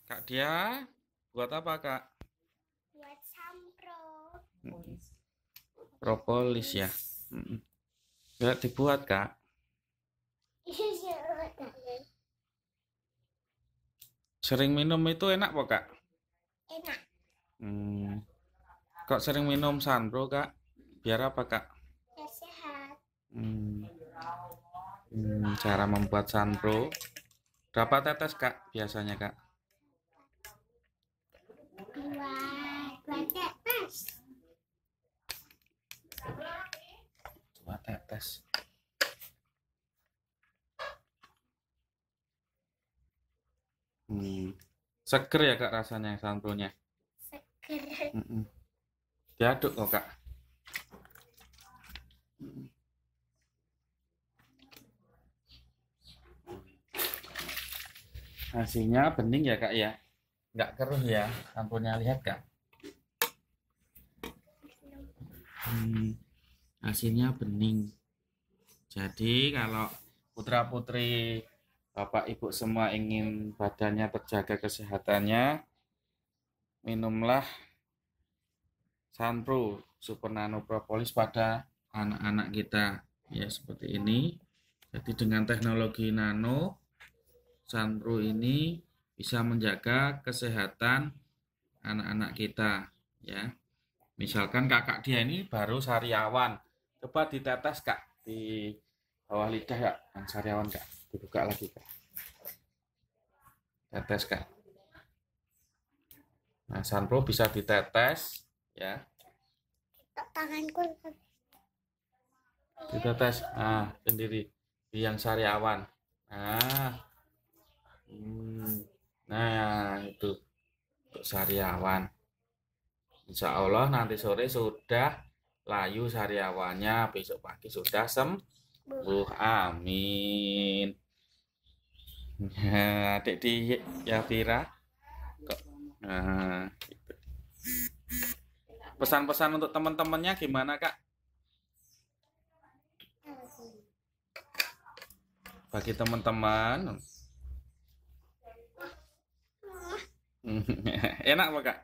Kak Dia, buat apa Kak? Buat sampro. Propolis ya. Nggak dibuat Kak. Sering minum itu enak kok Kak? Enak. Hmm, Kok sering minum Sunbro Kak? Biar apa Kak? Ya sehat. Hmm, Cara membuat Sunbro. Berapa tetes Kak biasanya Kak? Dua tetes. 2 tetes. Seger ya Kak rasanya Sunbro-nya. Seger. Diaduk kok Kak. Hasilnya bening ya Kak ya. Nggak keruh ya Sunbro-nya, lihat Kak. Hasilnya bening. Jadi kalau putra-putri Bapak Ibu semua ingin badannya terjaga kesehatannya, minumlah Sunpro Super Nano Propolis pada anak-anak kita. Ya seperti ini. Jadi dengan teknologi nano, Sunpro ini bisa menjaga kesehatan anak-anak kita. Ya, misalkan kakak dia ini baru sariawan, coba ditetes Kak di bawah lidah Kak, yang sariawan Kak, dibuka lagi Kak, tetes Kak. Nah, Sunpro bisa ditetes ya, Tanganku. ditetes sendiri di yang sariawan. Nah, nah itu untuk sariawan. Insya Allah nanti sore sudah layu sariawannya, besok pagi sudah sembuh. Amin. Adik di Yafira kok. Nah, gitu. Pesan-pesan untuk teman-temannya gimana Kak? Bagi teman-teman. Enak apa Kak?